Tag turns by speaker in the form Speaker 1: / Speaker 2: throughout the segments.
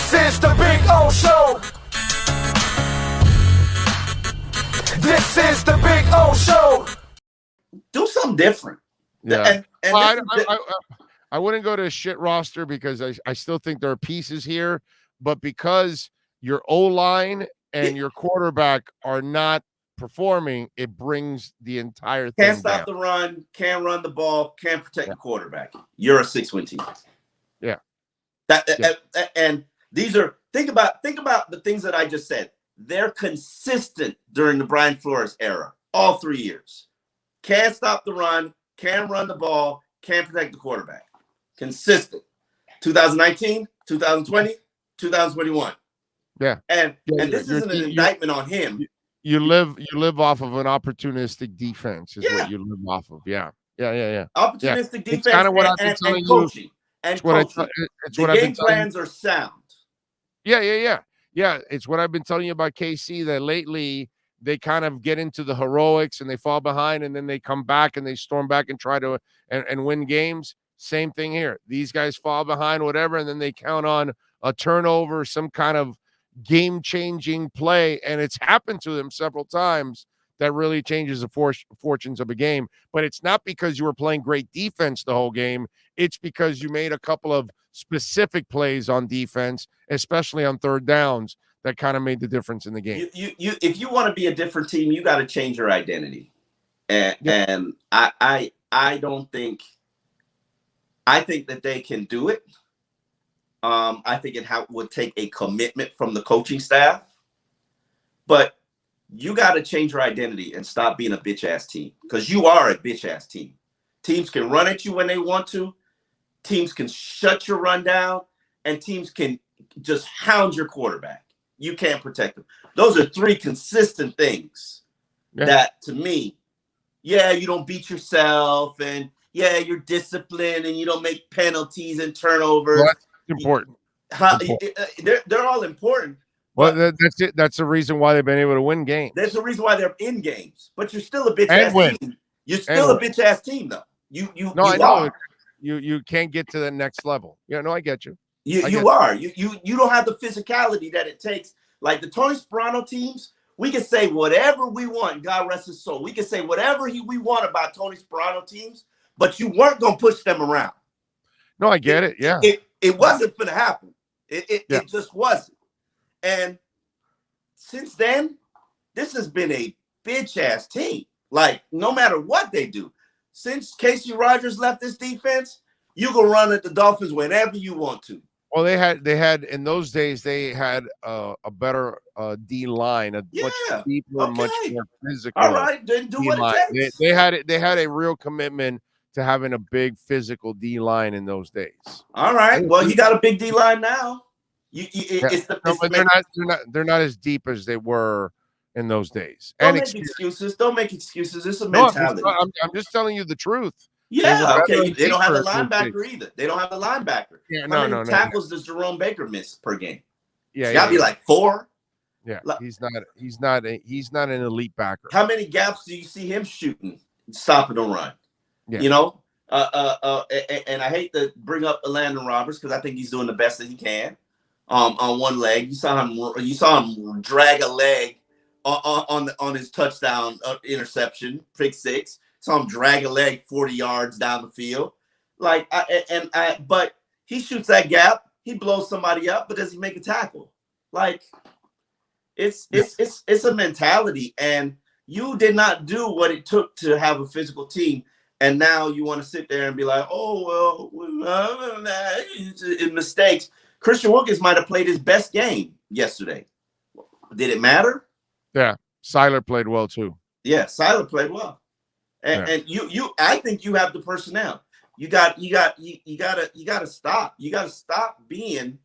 Speaker 1: This is the Big O Show. This is the Big O Show.
Speaker 2: Do something different.
Speaker 3: Yeah.
Speaker 2: And
Speaker 3: well, I wouldn't go to a shit roster because I still think there are pieces here, but because your O-line and your quarterback are not performing, it brings the entire thing
Speaker 2: can't stop
Speaker 3: down.
Speaker 2: the run, can't run the ball, can't protect the quarterback. You're a 6-win team.
Speaker 3: Yeah.
Speaker 2: And these are think about the things that I just said. They're consistent during the Brian Flores era, all 3 years. Can't stop the run, can't run the ball, can't protect the quarterback. Consistent. 2019, 2020, 2021.
Speaker 3: Yeah.
Speaker 2: And this isn't an indictment on him.
Speaker 3: You live off of an opportunistic defense is what you live off of. Yeah.
Speaker 2: Opportunistic defense
Speaker 3: it's kind of what I've been telling
Speaker 2: and coaching.
Speaker 3: You.
Speaker 2: And coaching. The game plans are sound.
Speaker 3: Yeah. It's what I've been telling you about KC, that lately they kind of get into the heroics and they fall behind and then they come back and they storm back and try to and win games. Same thing here. These guys fall behind, whatever, and then they count on a turnover, some kind of game-changing play, and it's happened to them several times that really changes the fortunes of a game. But it's not because you were playing great defense the whole game. It's because you made a couple of specific plays on defense, especially on third downs, that kind of made the difference in the game.
Speaker 2: If you want to be a different team, you got to change your identity. And I don't think – I think that they can do it. I think it would take a commitment from the coaching staff. But you got to change your identity and stop being a bitch-ass team, because you are a bitch-ass team. Teams can run at you when they want to. Teams can shut your run down, and teams can just hound your quarterback. You can't protect them. Those are 3 consistent things that, to me, you don't beat yourself, and you're disciplined, and you don't make penalties and turnovers.
Speaker 3: Well, that's important.
Speaker 2: They're all important.
Speaker 3: Well, that's it. That's the reason why they've been able to win games.
Speaker 2: That's the reason why they're in games. But you're still a bitch-ass team. You're still a bitch-ass team, though. I know. You can't get to the next level. I get you. You are. You don't have the physicality that it takes. Like the Tony Sparano teams, we can say whatever we want. God rest his soul. We can say whatever we want about Tony Sparano teams, but you weren't going to push them around.
Speaker 3: No, I get it. Yeah.
Speaker 2: It wasn't going to happen. It just wasn't. And since then, this has been a bitch-ass team. Like, no matter what they do. Since Casey Rogers left this defense, you can run at the Dolphins whenever you want to.
Speaker 3: Well, they had in those days, they had a better D line, much deeper, much more physical.
Speaker 2: All right, then do what it takes.
Speaker 3: They had a real commitment to having a big physical D line in those days.
Speaker 2: All right, well, you got a big D line now.
Speaker 3: They're not as deep as they were in those days.
Speaker 2: Don't make excuses. It's a mentality.
Speaker 3: I'm just telling you the truth.
Speaker 2: Yeah, okay. They don't have a linebacker either. They don't have a linebacker.
Speaker 3: Yeah,
Speaker 2: How many tackles does Jerome Baker miss per game?
Speaker 3: Yeah,
Speaker 2: it's got to be like 4.
Speaker 3: Yeah, he's not an elite backer.
Speaker 2: How many gaps do you see him shooting, stopping the run?
Speaker 3: Yeah.
Speaker 2: And I hate to bring up Landon Roberts because I think he's doing the best that he can on one leg. You saw him drag a leg on his touchdown interception, pick 6. Saw him drag a leg 40 yards down the field. But he shoots that gap, he blows somebody up, but does he make a tackle? Like, it's a mentality, and you did not do what it took to have a physical team, and now you want to sit there and be like, oh well, mistakes. Christian Wilkins might have played his best game yesterday. Did it matter?
Speaker 3: Yeah, Seiler played well too.
Speaker 2: Yeah, Seiler played well. And you I think you have the personnel. You gotta stop. You gotta stop being,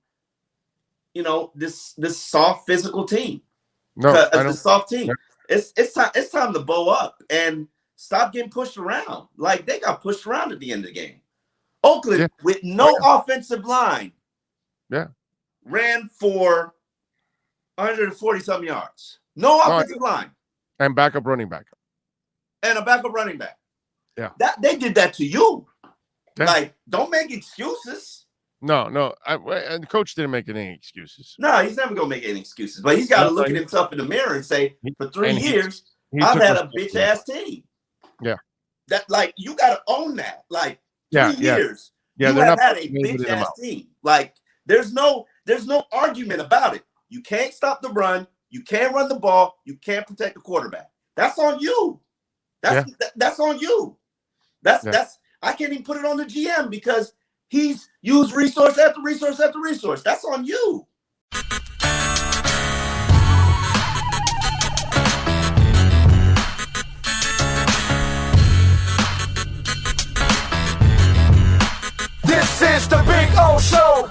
Speaker 2: this soft physical team.
Speaker 3: No,
Speaker 2: the soft team. Yeah. It's time to bow up and stop getting pushed around. Like they got pushed around at the end of the game. Oakland with no offensive line.
Speaker 3: Yeah.
Speaker 2: Ran for 140-something yards. No offensive line.
Speaker 3: And backup running back.
Speaker 2: And a backup running back.
Speaker 3: Yeah.
Speaker 2: They did that to you.
Speaker 3: Yeah.
Speaker 2: Like, don't make excuses.
Speaker 3: No, and the coach didn't make any excuses.
Speaker 2: No, he's never gonna make any excuses. But he's got to look at himself in the mirror and say, for 3 years, I've had a bitch ass team.
Speaker 3: Yeah.
Speaker 2: That like you got to own that. Like 3 years,
Speaker 3: you
Speaker 2: have had a bitch ass team. Like there's no argument about it. You can't stop the run. You can't run the ball. You can't protect the quarterback. That's on you. That's on you. That's I can't even put it on the GM because he's used resource after resource after resource. That's on you.
Speaker 1: This is the Big O Show.